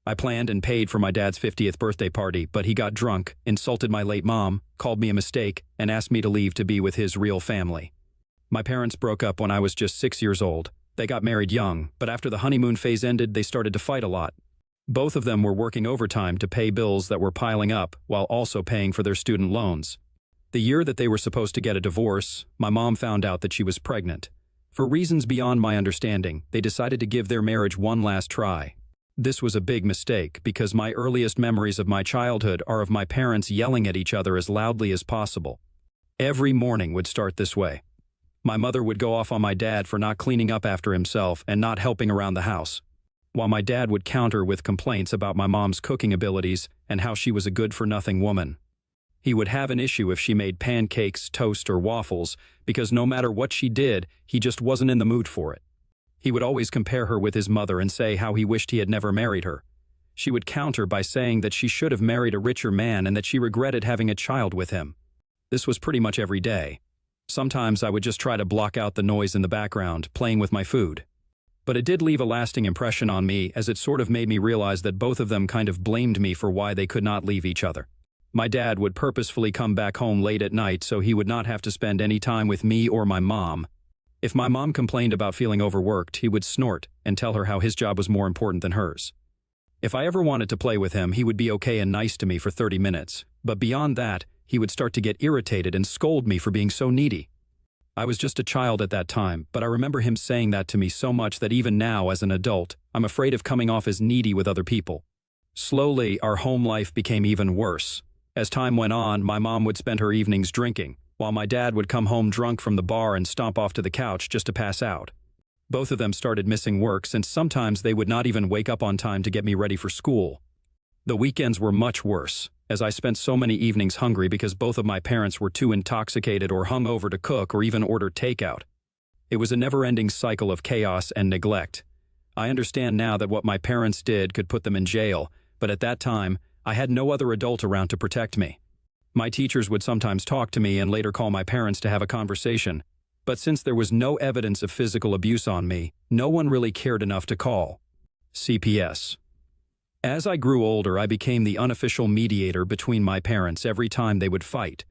I planned and paid for my dad's 50th birthday party, but he got drunk, insulted my late mom, called me a mistake, and asked me to leave to be with his real family. My parents broke up when I was just 6 years old. They got married young, but after the honeymoon phase ended, they started to fight a lot. Both of them were working overtime to pay bills that were piling up while also paying for their student loans. The year that they were supposed to get a divorce, my mom found out that she was pregnant. For reasons beyond my understanding, they decided to give their marriage one last try. This was a big mistake because my earliest memories of my childhood are of my parents yelling at each other as loudly as possible. Every morning would start this way. My mother would go off on my dad for not cleaning up after himself and not helping around the house, while my dad would counter with complaints about my mom's cooking abilities and how she was a good-for-nothing woman. He would have an issue if she made pancakes, toast, or waffles, because no matter what she did, he just wasn't in the mood for it. He would always compare her with his mother and say how he wished he had never married her. She would counter by saying that she should have married a richer man and that she regretted having a child with him. This was pretty much every day. Sometimes I would just try to block out the noise in the background, playing with my food. But it did leave a lasting impression on me, as it sort of made me realize that both of them kind of blamed me for why they could not leave each other. My dad would purposefully come back home late at night so he would not have to spend any time with me or my mom. If my mom complained about feeling overworked, he would snort and tell her how his job was more important than hers. If I ever wanted to play with him, he would be okay and nice to me for 30 minutes, but beyond that, he would start to get irritated and scold me for being so needy. I was just a child at that time, but I remember him saying that to me so much that even now, as an adult, I'm afraid of coming off as needy with other people. Slowly, our home life became even worse. As time went on, my mom would spend her evenings drinking, while my dad would come home drunk from the bar and stomp off to the couch just to pass out. Both of them started missing work since sometimes they would not even wake up on time to get me ready for school. The weekends were much worse, as I spent so many evenings hungry because both of my parents were too intoxicated or hungover to cook or even order takeout. It was a never-ending cycle of chaos and neglect. I understand now that what my parents did could put them in jail, but at that time, I had no other adult around to protect me. My teachers would sometimes talk to me and later call my parents to have a conversation, but since there was no evidence of physical abuse on me, no one really cared enough to call. CPS. As I grew older, I became the unofficial mediator between my parents every time they would fight.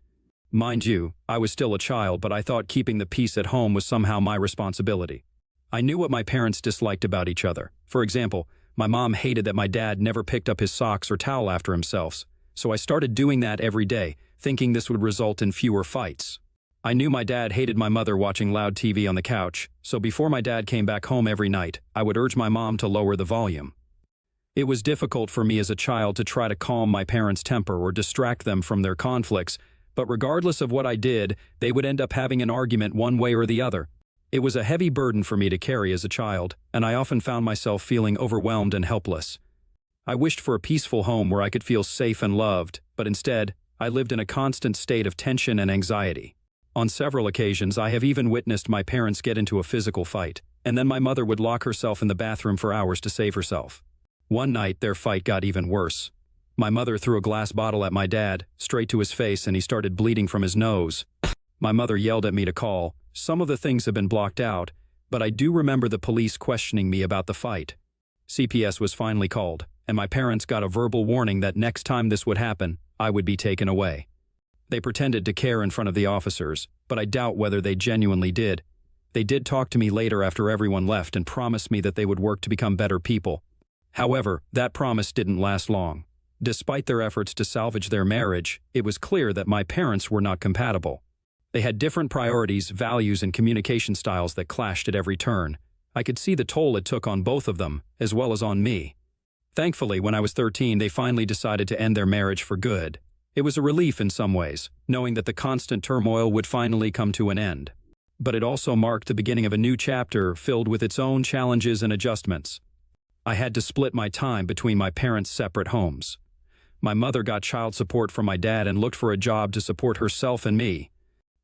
Mind you, I was still a child, but I thought keeping the peace at home was somehow my responsibility. I knew what my parents disliked about each other. For example, my mom hated that my dad never picked up his socks or towel after himself, so I started doing that every day, thinking this would result in fewer fights. I knew my dad hated my mother watching loud TV on the couch, so before my dad came back home every night, I would urge my mom to lower the volume. It was difficult for me as a child to try to calm my parents' temper or distract them from their conflicts, but regardless of what I did, they would end up having an argument one way or the other. It was a heavy burden for me to carry as a child, and I often found myself feeling overwhelmed and helpless. I wished for a peaceful home where I could feel safe and loved, but instead, I lived in a constant state of tension and anxiety. On several occasions, I have even witnessed my parents get into a physical fight, and then my mother would lock herself in the bathroom for hours to save herself. One night, their fight got even worse. My mother threw a glass bottle at my dad, straight to his face, and he started bleeding from his nose. My mother yelled at me to call. Some of the things have been blocked out, but I do remember the police questioning me about the fight. CPS was finally called, and my parents got a verbal warning that next time this would happen, I would be taken away. They pretended to care in front of the officers, but I doubt whether they genuinely did. They did talk to me later after everyone left and promised me that they would work to become better people. However, that promise didn't last long. Despite their efforts to salvage their marriage, it was clear that my parents were not compatible. They had different priorities, values, and communication styles that clashed at every turn. I could see the toll it took on both of them, as well as on me. Thankfully, when I was 13, they finally decided to end their marriage for good. It was a relief in some ways, knowing that the constant turmoil would finally come to an end. But it also marked the beginning of a new chapter filled with its own challenges and adjustments. I had to split my time between my parents' separate homes. My mother got child support from my dad and looked for a job to support herself and me.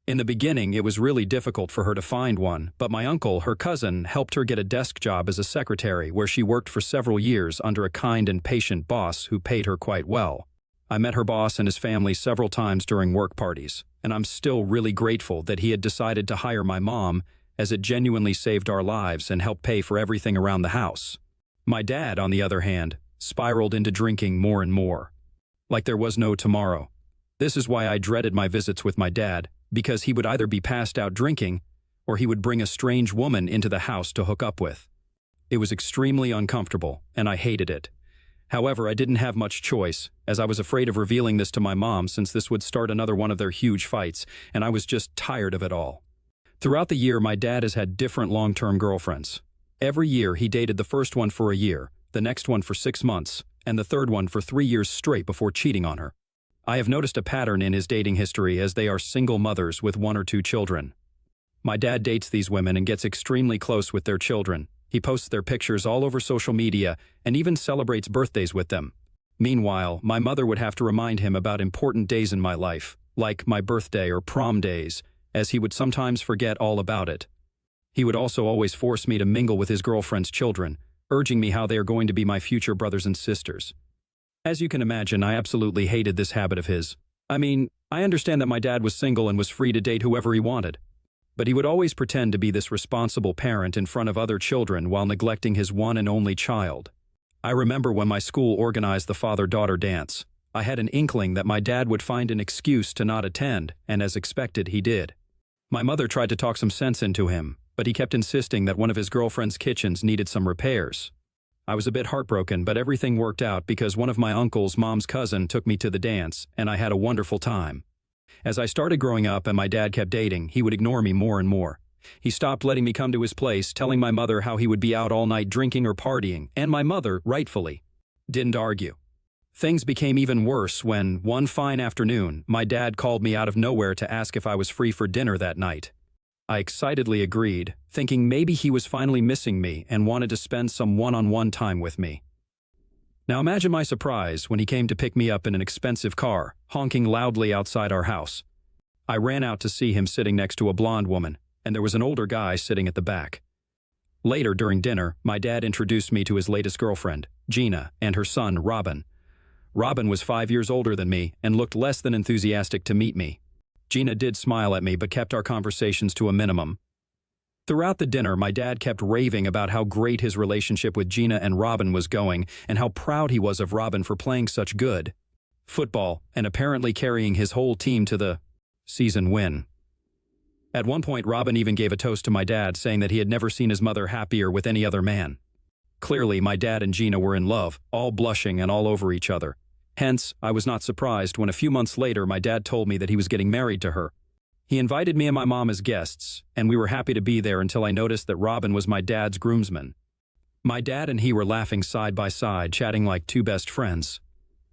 In the beginning, it was really difficult for her to find one, but my uncle, her cousin, helped her get a desk job as a secretary where she worked for several years under a kind and patient boss who paid her quite well. I met her boss and his family several times during work parties, and I'm still really grateful that he had decided to hire my mom, as it genuinely saved our lives and helped pay for everything around the house. My dad, on the other hand, spiraled into drinking more and more. Like there was no tomorrow. This is why I dreaded my visits with my dad, because he would either be passed out drinking, or he would bring a strange woman into the house to hook up with. It was extremely uncomfortable, and I hated it. However, I didn't have much choice, as I was afraid of revealing this to my mom since this would start another one of their huge fights, and I was just tired of it all. Throughout the year, my dad has had different long-term girlfriends. Every year, he dated the first one for a year, the next one for 6 months, and the third one for 3 years straight before cheating on her. I have noticed a pattern in his dating history as they are single mothers with 1 or 2 children. My dad dates these women and gets extremely close with their children. He posts their pictures all over social media and even celebrates birthdays with them. Meanwhile, my mother would have to remind him about important days in my life, like my birthday or prom days, as he would sometimes forget all about it. He would also always force me to mingle with his girlfriend's children, urging me how they are going to be my future brothers and sisters. As you can imagine, I absolutely hated this habit of his. I mean, I understand that my dad was single and was free to date whoever he wanted. But he would always pretend to be this responsible parent in front of other children while neglecting his one and only child. I remember when my school organized the father-daughter dance. I had an inkling that my dad would find an excuse to not attend, and as expected, he did. My mother tried to talk some sense into him, but he kept insisting that one of his girlfriend's kitchens needed some repairs. I was a bit heartbroken, but everything worked out because one of my uncle's mom's cousin took me to the dance, and I had a wonderful time. As I started growing up and my dad kept dating, he would ignore me more and more. He stopped letting me come to his place, telling my mother how he would be out all night drinking or partying, and my mother, rightfully, didn't argue. Things became even worse when, one fine afternoon, my dad called me out of nowhere to ask if I was free for dinner that night. I excitedly agreed, thinking maybe he was finally missing me and wanted to spend some one-on-one time with me. Now imagine my surprise when he came to pick me up in an expensive car, honking loudly outside our house. I ran out to see him sitting next to a blonde woman, and there was an older guy sitting at the back. Later, during dinner, my dad introduced me to his latest girlfriend, Gina, and her son, Robin. Robin was 5 years older than me and looked less than enthusiastic to meet me. Gina did smile at me but kept our conversations to a minimum. Throughout the dinner, my dad kept raving about how great his relationship with Gina and Robin was going and how proud he was of Robin for playing such good football and apparently carrying his whole team to the season win. At one point, Robin even gave a toast to my dad, saying that he had never seen his mother happier with any other man. Clearly, my dad and Gina were in love, all blushing and all over each other. Hence, I was not surprised when a few months later my dad told me that he was getting married to her. He invited me and my mom as guests, and we were happy to be there until I noticed that Robin was my dad's groomsman. My dad and he were laughing side by side, chatting like 2 best friends.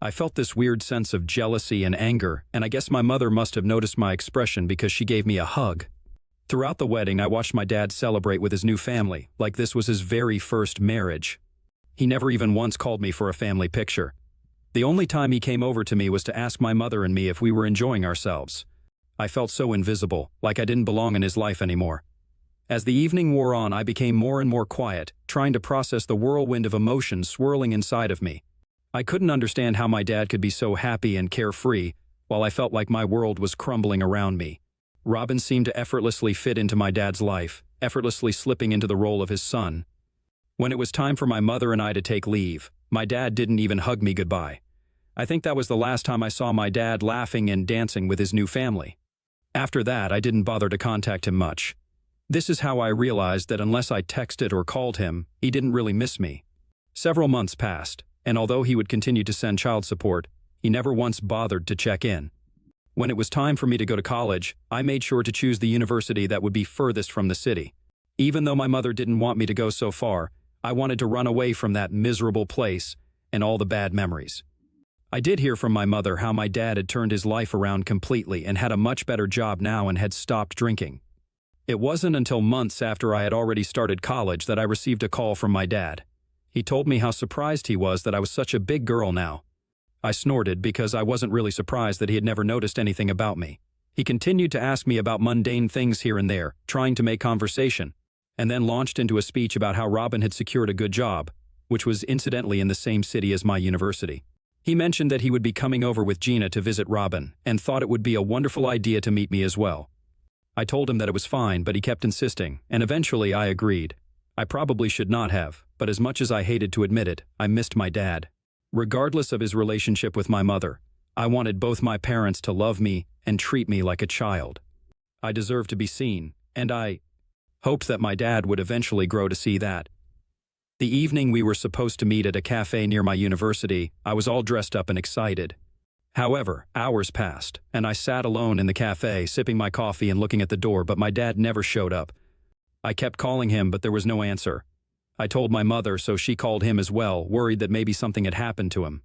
I felt this weird sense of jealousy and anger, and I guess my mother must have noticed my expression because she gave me a hug. Throughout the wedding, I watched my dad celebrate with his new family, like this was his very first marriage. He never even once called me for a family picture. The only time he came over to me was to ask my mother and me if we were enjoying ourselves. I felt so invisible, like I didn't belong in his life anymore. As the evening wore on, I became more and more quiet, trying to process the whirlwind of emotions swirling inside of me. I couldn't understand how my dad could be so happy and carefree, while I felt like my world was crumbling around me. Robin seemed to effortlessly fit into my dad's life, effortlessly slipping into the role of his son. When it was time for my mother and I to take leave, my dad didn't even hug me goodbye. I think that was the last time I saw my dad laughing and dancing with his new family. After that, I didn't bother to contact him much. This is how I realized that unless I texted or called him, he didn't really miss me. Several months passed, and although he would continue to send child support, he never once bothered to check in. When it was time for me to go to college, I made sure to choose the university that would be furthest from the city. Even though my mother didn't want me to go so far, I wanted to run away from that miserable place and all the bad memories. I did hear from my mother how my dad had turned his life around completely and had a much better job now and had stopped drinking. It wasn't until months after I had already started college that I received a call from my dad. He told me how surprised he was that I was such a big girl now. I snorted because I wasn't really surprised that he had never noticed anything about me. He continued to ask me about mundane things here and there, trying to make conversation, and then launched into a speech about how Robin had secured a good job, which was incidentally in the same city as my university. He mentioned that he would be coming over with Gina to visit Robin and thought it would be a wonderful idea to meet me as well. I told him that it was fine, but he kept insisting, and eventually I agreed. I probably should not have, but as much as I hated to admit it, I missed my dad. Regardless of his relationship with my mother, I wanted both my parents to love me and treat me like a child. I deserved to be seen, and I hoped that my dad would eventually grow to see that. The evening we were supposed to meet at a cafe near my university, I was all dressed up and excited. However, hours passed, and I sat alone in the cafe, sipping my coffee and looking at the door, but my dad never showed up. I kept calling him, but there was no answer. I told my mother, so she called him as well, worried that maybe something had happened to him.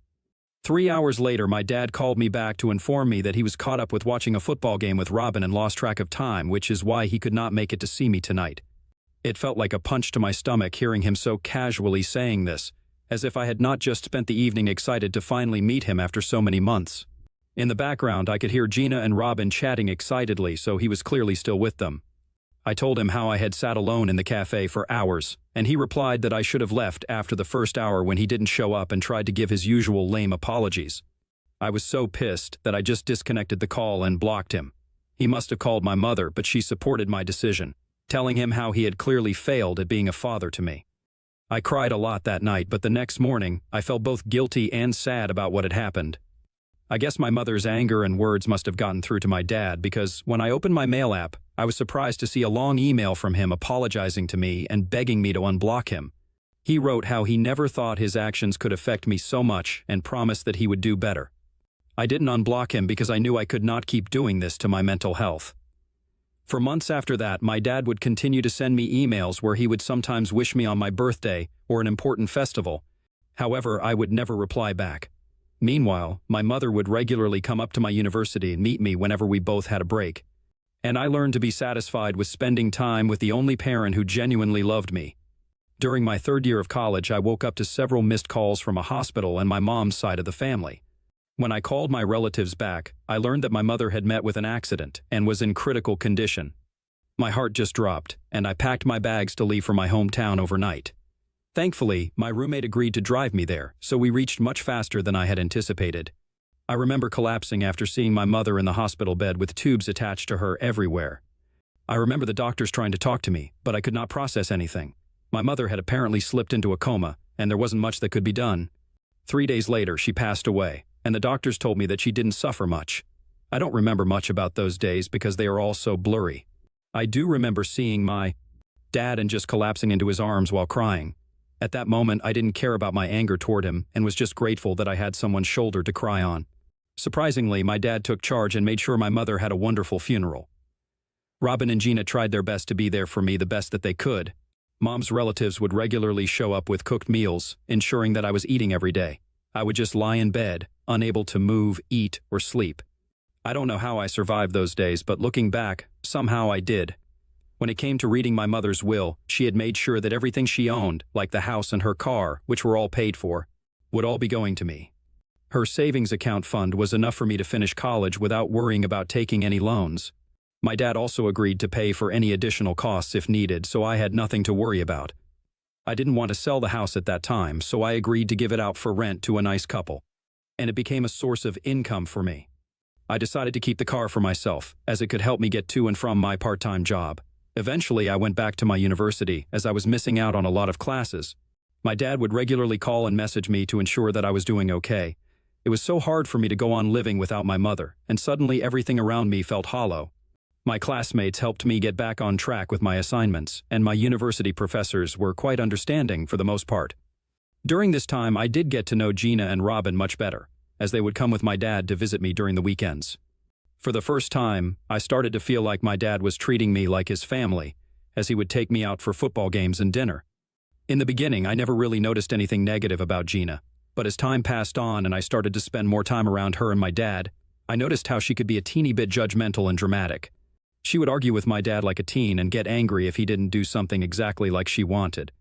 3 hours later, my dad called me back to inform me that he was caught up with watching a football game with Robin and lost track of time, which is why he could not make it to see me tonight. It felt like a punch to my stomach hearing him so casually saying this, as if I had not just spent the evening excited to finally meet him after so many months. In the background, I could hear Gina and Robin chatting excitedly, so he was clearly still with them. I told him how I had sat alone in the cafe for hours, and he replied that I should have left after the first hour when he didn't show up and tried to give his usual lame apologies. I was so pissed that I just disconnected the call and blocked him. He must have called my mother, but she supported my decision, telling him how he had clearly failed at being a father to me. I cried a lot that night, but the next morning, I felt both guilty and sad about what had happened. I guess my mother's anger and words must have gotten through to my dad, because when I opened my mail app, I was surprised to see a long email from him apologizing to me and begging me to unblock him. He wrote how he never thought his actions could affect me so much and promised that he would do better. I didn't unblock him because I knew I could not keep doing this to my mental health. For months after that, my dad would continue to send me emails where he would sometimes wish me on my birthday or an important festival. However, I would never reply back. Meanwhile, my mother would regularly come up to my university and meet me whenever we both had a break. And I learned to be satisfied with spending time with the only parent who genuinely loved me. During my third year of college, I woke up to several missed calls from a hospital and my mom's side of the family. When I called my relatives back, I learned that my mother had met with an accident and was in critical condition. My heart just dropped, and I packed my bags to leave for my hometown overnight. Thankfully, my roommate agreed to drive me there, so we reached much faster than I had anticipated. I remember collapsing after seeing my mother in the hospital bed with tubes attached to her everywhere. I remember the doctors trying to talk to me, but I could not process anything. My mother had apparently slipped into a coma, and there wasn't much that could be done. 3 days later, she passed away, and the doctors told me that she didn't suffer much. I don't remember much about those days because they are all so blurry. I do remember seeing my dad and just collapsing into his arms while crying. At that moment, I didn't care about my anger toward him and was just grateful that I had someone's shoulder to cry on. Surprisingly, my dad took charge and made sure my mother had a wonderful funeral. Robin and Gina tried their best to be there for me the best that they could. Mom's relatives would regularly show up with cooked meals, ensuring that I was eating every day. I would just lie in bed, unable to move, eat, or sleep. I don't know how I survived those days, but looking back, somehow I did. When it came to reading my mother's will, she had made sure that everything she owned, like the house and her car, which were all paid for, would all be going to me. Her savings account fund was enough for me to finish college without worrying about taking any loans. My dad also agreed to pay for any additional costs if needed, so I had nothing to worry about. I didn't want to sell the house at that time, so I agreed to give it out for rent to a nice couple. And it became a source of income for me. I decided to keep the car for myself, as it could help me get to and from my part-time job. Eventually, I went back to my university, as I was missing out on a lot of classes. My dad would regularly call and message me to ensure that I was doing okay. It was so hard for me to go on living without my mother, and suddenly everything around me felt hollow. My classmates helped me get back on track with my assignments, and my university professors were quite understanding for the most part. During this time, I did get to know Gina and Robin much better, as they would come with my dad to visit me during the weekends. For the first time, I started to feel like my dad was treating me like his family, as he would take me out for football games and dinner. In the beginning, I never really noticed anything negative about Gina, but as time passed on and I started to spend more time around her and my dad, I noticed how she could be a teeny bit judgmental and dramatic. She would argue with my dad like a teen and get angry if he didn't do something exactly like she wanted.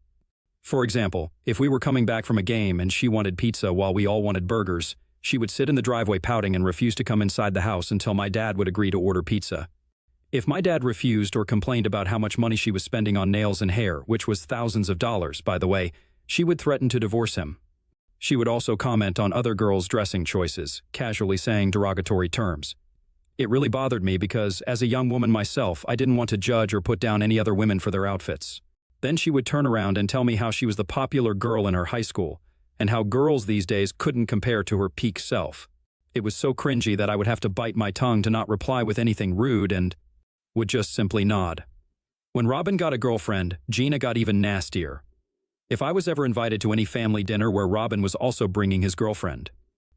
For example, if we were coming back from a game and she wanted pizza while we all wanted burgers, she would sit in the driveway pouting and refuse to come inside the house until my dad would agree to order pizza. If my dad refused or complained about how much money she was spending on nails and hair, which was thousands of dollars, by the way, she would threaten to divorce him. She would also comment on other girls' dressing choices, casually saying derogatory terms. It really bothered me because, as a young woman myself, I didn't want to judge or put down any other women for their outfits. Then she would turn around and tell me how she was the popular girl in her high school, and how girls these days couldn't compare to her peak self. It was so cringy that I would have to bite my tongue to not reply with anything rude and would just simply nod. When Robin got a girlfriend, Gina got even nastier. If I was ever invited to any family dinner where Robin was also bringing his girlfriend,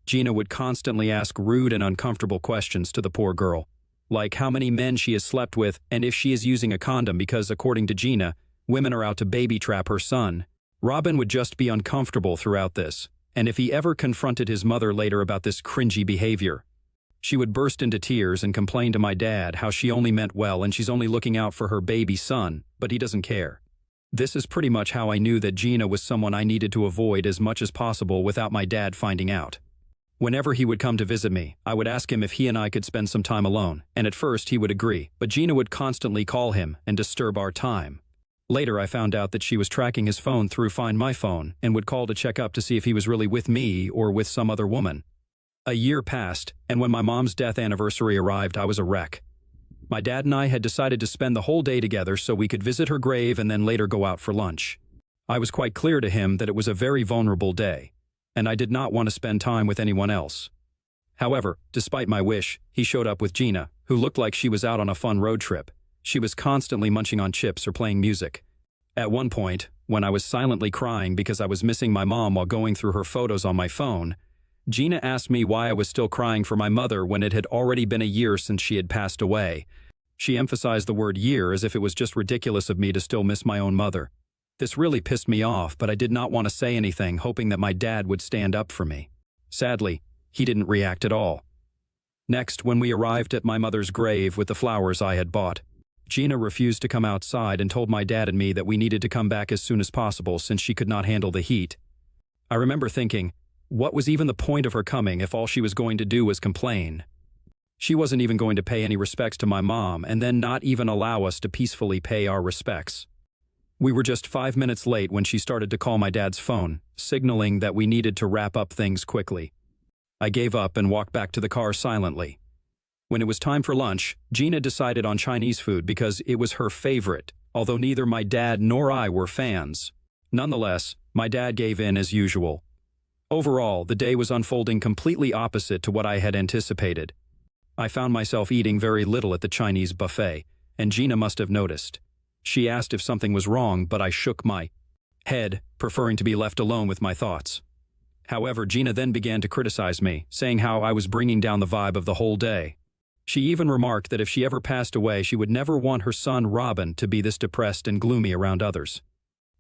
Gina would constantly ask rude and uncomfortable questions to the poor girl, like how many men she has slept with and if she is using a condom because, according to Gina, women are out to baby trap her son. Robin would just be uncomfortable throughout this, and if he ever confronted his mother later about this cringy behavior, she would burst into tears and complain to my dad how she only meant well and she's only looking out for her baby son, but he doesn't care. This is pretty much how I knew that Gina was someone I needed to avoid as much as possible without my dad finding out. Whenever he would come to visit me, I would ask him if he and I could spend some time alone, and at first he would agree, but Gina would constantly call him and disturb our time. Later I found out that she was tracking his phone through Find My Phone and would call to check up to see if he was really with me or with some other woman. A year passed, and when my mom's death anniversary arrived, I was a wreck. My dad and I had decided to spend the whole day together so we could visit her grave and then later go out for lunch. I was quite clear to him that it was a very vulnerable day, and I did not want to spend time with anyone else. However, despite my wish, he showed up with Gina, who looked like she was out on a fun road trip. She was constantly munching on chips or playing music. At one point, when I was silently crying because I was missing my mom while going through her photos on my phone, Gina asked me why I was still crying for my mother when it had already been a year since she had passed away. She emphasized the word year as if it was just ridiculous of me to still miss my own mother. This really pissed me off, but I did not want to say anything, hoping that my dad would stand up for me. Sadly, he didn't react at all. Next, when we arrived at my mother's grave with the flowers I had bought, Gina refused to come outside and told my dad and me that we needed to come back as soon as possible since she could not handle the heat. I remember thinking, what was even the point of her coming if all she was going to do was complain? She wasn't even going to pay any respects to my mom and then not even allow us to peacefully pay our respects. We were just 5 minutes late when she started to call my dad's phone, signaling that we needed to wrap up things quickly. I gave up and walked back to the car silently. When it was time for lunch, Gina decided on Chinese food because it was her favorite, although neither my dad nor I were fans. Nonetheless, my dad gave in as usual. Overall, the day was unfolding completely opposite to what I had anticipated. I found myself eating very little at the Chinese buffet, and Gina must have noticed. She asked if something was wrong, but I shook my head, preferring to be left alone with my thoughts. However, Gina then began to criticize me, saying how I was bringing down the vibe of the whole day. She even remarked that if she ever passed away, she would never want her son Robin to be this depressed and gloomy around others.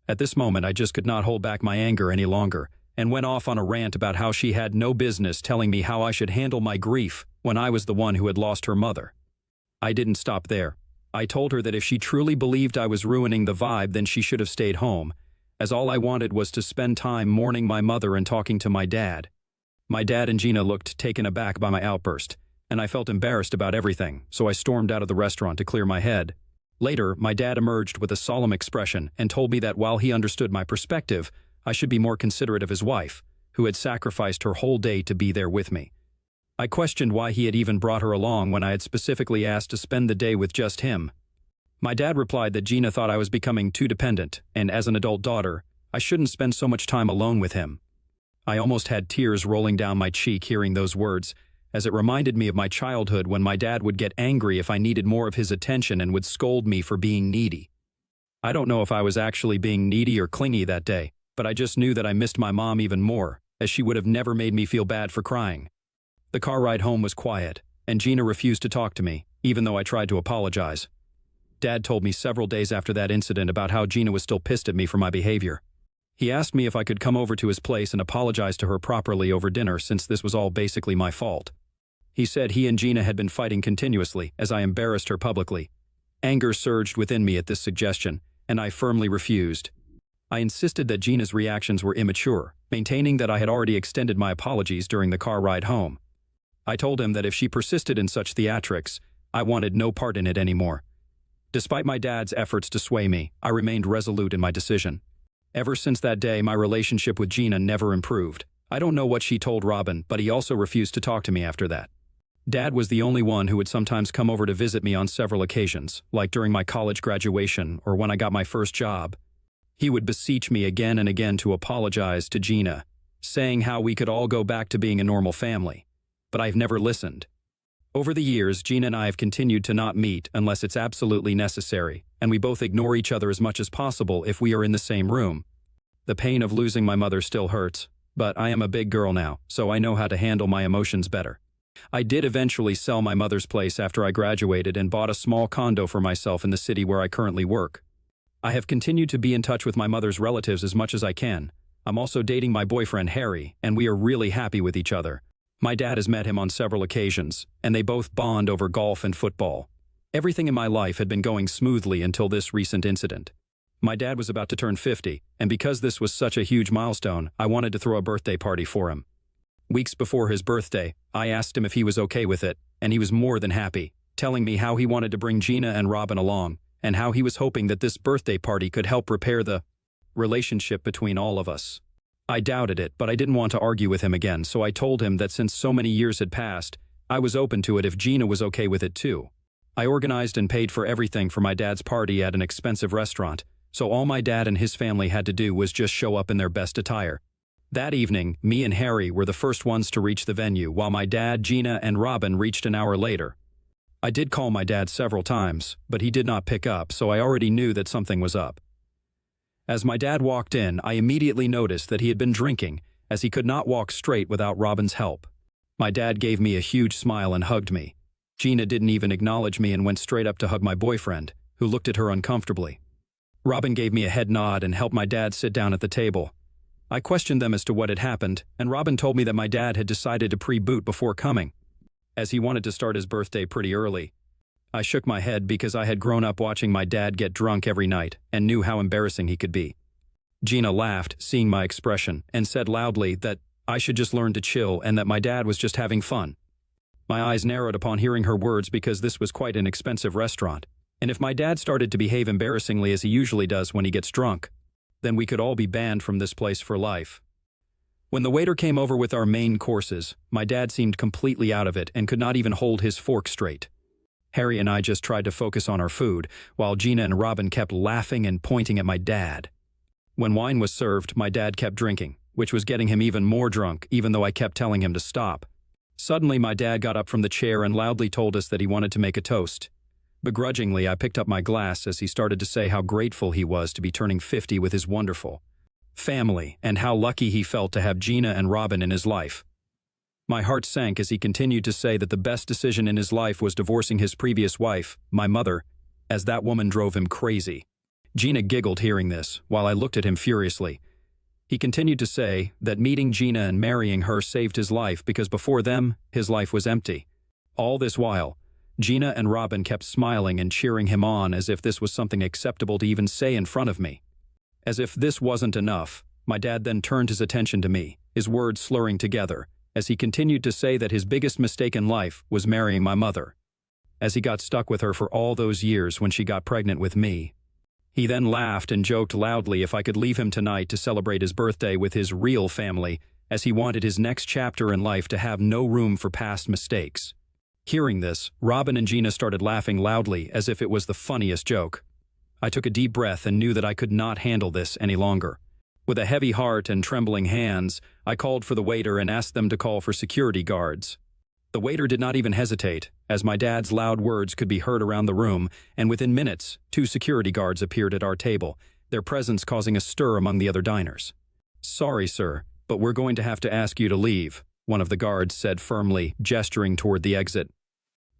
At this moment, I just could not hold back my anger any longer, and went off on a rant about how she had no business telling me how I should handle my grief when I was the one who had lost her mother. I didn't stop there. I told her that if she truly believed I was ruining the vibe, then she should have stayed home, as all I wanted was to spend time mourning my mother and talking to my dad. My dad and Gina looked taken aback by my outburst, and I felt embarrassed about everything, so I stormed out of the restaurant to clear my head. Later, my dad emerged with a solemn expression and told me that while he understood my perspective, I should be more considerate of his wife, who had sacrificed her whole day to be there with me. I questioned why he had even brought her along when I had specifically asked to spend the day with just him. My dad replied that Gina thought I was becoming too dependent, and as an adult daughter, I shouldn't spend so much time alone with him. I almost had tears rolling down my cheek hearing those words, as it reminded me of my childhood when my dad would get angry if I needed more of his attention and would scold me for being needy. I don't know if I was actually being needy or clingy that day, but I just knew that I missed my mom even more, as she would have never made me feel bad for crying. The car ride home was quiet, and Gina refused to talk to me, even though I tried to apologize. Dad told me several days after that incident about how Gina was still pissed at me for my behavior. He asked me if I could come over to his place and apologize to her properly over dinner since this was all basically my fault. He said he and Gina had been fighting continuously as I embarrassed her publicly. Anger surged within me at this suggestion, and I firmly refused. I insisted that Gina's reactions were immature, maintaining that I had already extended my apologies during the car ride home. I told him that if she persisted in such theatrics, I wanted no part in it anymore. Despite my dad's efforts to sway me, I remained resolute in my decision. Ever since that day, my relationship with Gina never improved. I don't know what she told Robin, but he also refused to talk to me after that. Dad was the only one who would sometimes come over to visit me on several occasions, like during my college graduation or when I got my first job. He would beseech me again and again to apologize to Gina, saying how we could all go back to being a normal family. But I've never listened. Over the years, Gina and I have continued to not meet unless it's absolutely necessary, and we both ignore each other as much as possible if we are in the same room. The pain of losing my mother still hurts, but I am a big girl now, so I know how to handle my emotions better. I did eventually sell my mother's place after I graduated and bought a small condo for myself in the city where I currently work. I have continued to be in touch with my mother's relatives as much as I can. I'm also dating my boyfriend Harry, and we are really happy with each other. My dad has met him on several occasions, and they both bond over golf and football. Everything in my life had been going smoothly until this recent incident. My dad was about to turn 50, and because this was such a huge milestone, I wanted to throw a birthday party for him. Weeks before his birthday, I asked him if he was okay with it, and he was more than happy, telling me how he wanted to bring Gina and Robin along, and how he was hoping that this birthday party could help repair the relationship between all of us. I doubted it, but I didn't want to argue with him again, so I told him that since so many years had passed, I was open to it if Gina was okay with it too. I organized and paid for everything for my dad's party at an expensive restaurant, so all my dad and his family had to do was just show up in their best attire. That evening, me and Harry were the first ones to reach the venue, while my dad, Gina, and Robin reached an hour later. I did call my dad several times, but he did not pick up, so I already knew that something was up. As my dad walked in, I immediately noticed that he had been drinking, as he could not walk straight without Robin's help. My dad gave me a huge smile and hugged me. Gina didn't even acknowledge me and went straight up to hug my boyfriend, who looked at her uncomfortably. Robin gave me a head nod and helped my dad sit down at the table. I questioned them as to what had happened, and Robin told me that my dad had decided to pre-boot before coming, as he wanted to start his birthday pretty early. I shook my head because I had grown up watching my dad get drunk every night and knew how embarrassing he could be. Gina laughed, seeing my expression, and said loudly that I should just learn to chill and that my dad was just having fun. My eyes narrowed upon hearing her words because this was quite an expensive restaurant, and if my dad started to behave embarrassingly as he usually does when he gets drunk, then we could all be banned from this place for life. When the waiter came over with our main courses, my dad seemed completely out of it and could not even hold his fork straight. Harry and I just tried to focus on our food, while Gina and Robin kept laughing and pointing at my dad. When wine was served, my dad kept drinking, which was getting him even more drunk, even though I kept telling him to stop. Suddenly, my dad got up from the chair and loudly told us that he wanted to make a toast. Begrudgingly, I picked up my glass as he started to say how grateful he was to be turning 50 with his wonderful family and how lucky he felt to have Gina and Robin in his life. My heart sank as he continued to say that the best decision in his life was divorcing his previous wife, my mother, as that woman drove him crazy. Gina giggled hearing this, while I looked at him furiously. He continued to say that meeting Gina and marrying her saved his life because before them, his life was empty. All this while, Gina and Robin kept smiling and cheering him on as if this was something acceptable to even say in front of me. As if this wasn't enough, my dad then turned his attention to me, his words slurring together, as he continued to say that his biggest mistake in life was marrying my mother, as he got stuck with her for all those years when she got pregnant with me. He then laughed and joked loudly if I could leave him tonight to celebrate his birthday with his real family, as he wanted his next chapter in life to have no room for past mistakes. Hearing this, Robin and Gina started laughing loudly as if it was the funniest joke. I took a deep breath and knew that I could not handle this any longer. With a heavy heart and trembling hands, I called for the waiter and asked them to call for security guards. The waiter did not even hesitate, as my dad's loud words could be heard around the room, and within minutes, 2 security guards appeared at our table, their presence causing a stir among the other diners. "Sorry, sir, but we're going to have to ask you to leave," one of the guards said firmly, gesturing toward the exit.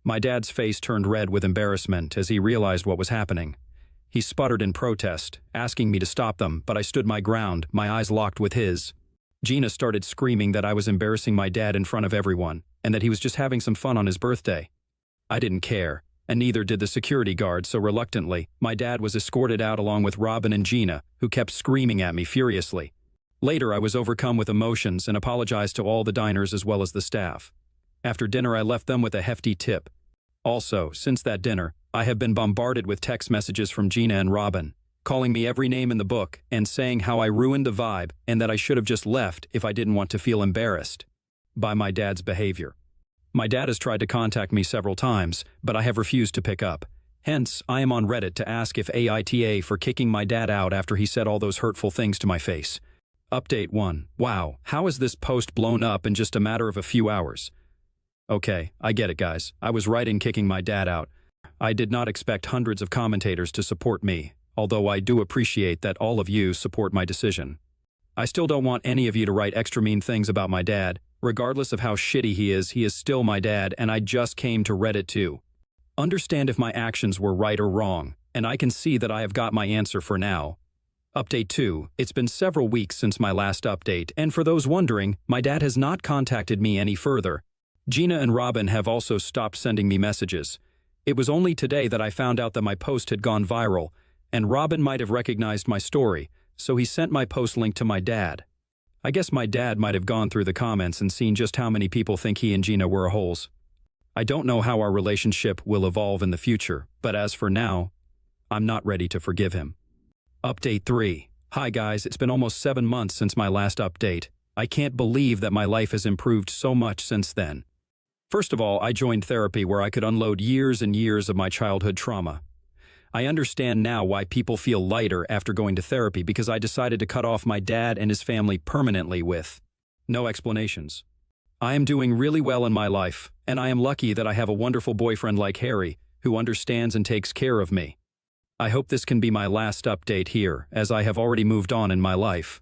My dad's face turned red with embarrassment as he realized what was happening. He sputtered in protest, asking me to stop them, but I stood my ground, my eyes locked with his. Gina started screaming that I was embarrassing my dad in front of everyone, and that he was just having some fun on his birthday. I didn't care, and neither did the security guard, so reluctantly, my dad was escorted out along with Robin and Gina, who kept screaming at me furiously. Later, I was overcome with emotions and apologized to all the diners as well as the staff. After dinner, I left them with a hefty tip. Also, since that dinner, I have been bombarded with text messages from Gina and Robin, calling me every name in the book and saying how I ruined the vibe and that I should have just left if I didn't want to feel embarrassed by my dad's behavior. My dad has tried to contact me several times, but I have refused to pick up. Hence, I am on Reddit to ask if AITA for kicking my dad out after he said all those hurtful things to my face. Update 1. Wow, how is this post blown up in just a matter of a few hours? Okay, I get it, guys. I was right in kicking my dad out. I did not expect hundreds of commentators to support me, although I do appreciate that all of you support my decision. I still don't want any of you to write extra mean things about my dad. Regardless of how shitty he is still my dad, and I just came to Reddit to understand if my actions were right or wrong, and I can see that I have got my answer for now. Update 2. It's been several weeks since my last update, and for those wondering, my dad has not contacted me any further. Gina and Robin have also stopped sending me messages. It was only today that I found out that my post had gone viral, and Robin might have recognized my story, so he sent my post link to my dad. I guess my dad might have gone through the comments and seen just how many people think he and Gina were holes. I don't know how our relationship will evolve in the future, but as for now, I'm not ready to forgive him. Update 3. Hi guys, it's been almost 7 months since my last update. I can't believe that my life has improved so much since then. First of all, I joined therapy where I could unload years and years of my childhood trauma. I understand now why people feel lighter after going to therapy because I decided to cut off my dad and his family permanently with no explanations. I am doing really well in my life, and I am lucky that I have a wonderful boyfriend like Harry who understands and takes care of me. I hope this can be my last update here, as I have already moved on in my life.